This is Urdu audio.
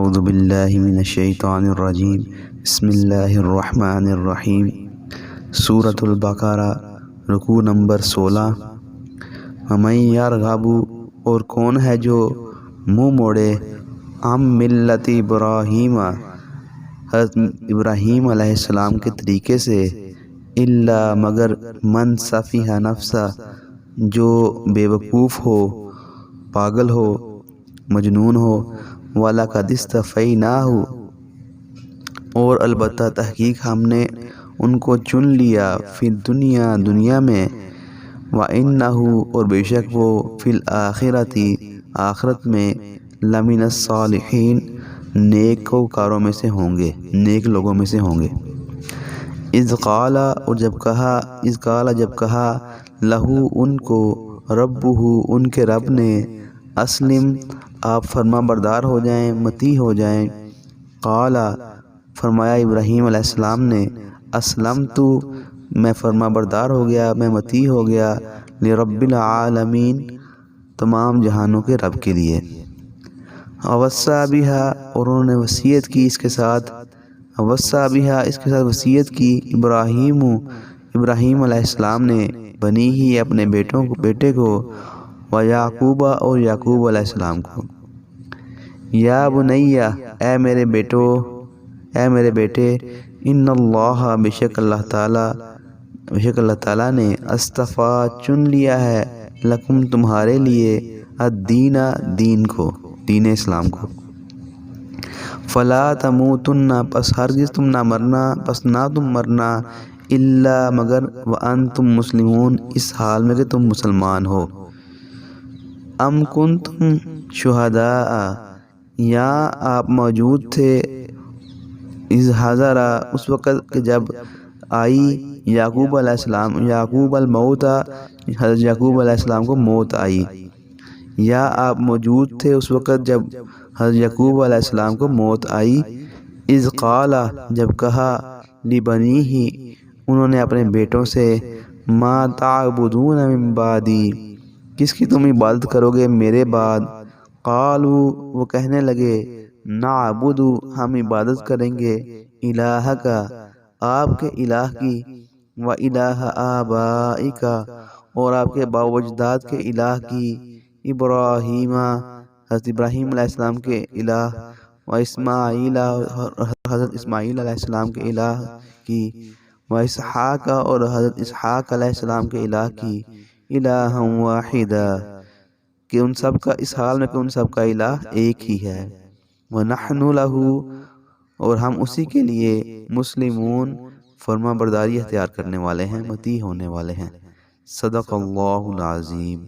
اعوذ باللہ من الشیطان الرجیم بسم اللہ الرحمن الرحیم۔ سورۃ البقرہ، رکوع نمبر 16۔ وَمَن یرغب، اور کون ہے جو منہ موڑے، عن ملت ابراہیم، حضرت ابراہیم علیہ السلام کے طریقے سے، الا مگر من سفیہ نفسہ، جو بے وقوف ہو، پاگل ہو، مجنون ہو، وَلَقَدِ اسْتَفَيْنَاهُ، اور البتہ تحقیق ہم نے ان کو چن لیا، فی الدنیا، دنیا میں، وَإِنَّهُ، اور بے شک وہ، فی الآخرۃ، آخرت میں، لمن الصالحین، نیکوکاروں میں سے ہوں گے، نیک لوگوں میں سے ہوں گے۔ اذ قال، اور جب کہا، لہو، ان کو، ربہ، ان کے رب نے، اسلم، آپ فرما بردار ہو جائیں، مطیع ہو جائیں۔ قال، فرمایا ابراہیم علیہ السلام نے، اسلمت، میں فرما بردار ہو گیا، میں مطیع ہو گیا، لرب العالمین، تمام جہانوں کے رب کے لیے۔ وصی بہا، اور انہوں نے وصیت کی اس کے ساتھ، وصی بہا، اس کے ساتھ وصیت کی، ابراہیم علیہ السلام نے، بنی ہی، اپنے بیٹے کو، ویعقوب، اور یعقوب علیہ السلام کو، یا بنی، اے میرے بیٹے، ان اللہ، بے شک اللہ تعالیٰ نے، اصطفیٰ، چن لیا ہے، لکم، تمہارے لیے، الدین، دین اسلام کو، فلا تموتن، پس ہرگز تم نہ مرنا، الا مگر، وانتم مسلمون، اس حال میں کہ تم مسلمان ہو۔ ام کنتم شہداء، یا آپ موجود تھے، اذ حضر، اس وقت کہ جب آئی، یعقوب الموت، حضرت یعقوب علیہ السلام کو موت آئی، یا آپ موجود تھے اس وقت جب حضرت یعقوب علیہ السلام کو موت آئی، اذ قال، جب کہا، لبنیہ، انہوں نے اپنے بیٹوں سے، ما تعبدون من بعدی، کس کی تم عبادت کرو گے میرے بعد؟ قالوا، وہ کہنے لگے، نعبد، ہم عبادت کریں گے، الہک، آپ کے الہ کی، و الہ آبائک، اور آپ کے باپ و اجداد کے الہ کی، ابراہیم، حضرت ابراہیم علیہ السلام کے الہ، و اسماعیل، حضرت اسماعیل علیہ السلام کے الہ کی، و اسحاق، اور حضرت اسحاق علیہ السلام کے الہ کی، الہا واحدا، کہ ان سب کا، اس حال میں کہ ان سب کا الہ ایک ہی ہے، وَنَحْنُ لَهُ، اور ہم اسی کے لیے، مسلمون، فرما برداری اختیار کرنے والے ہیں، مطیع ہونے والے ہیں۔ صدق اللہ العظیم۔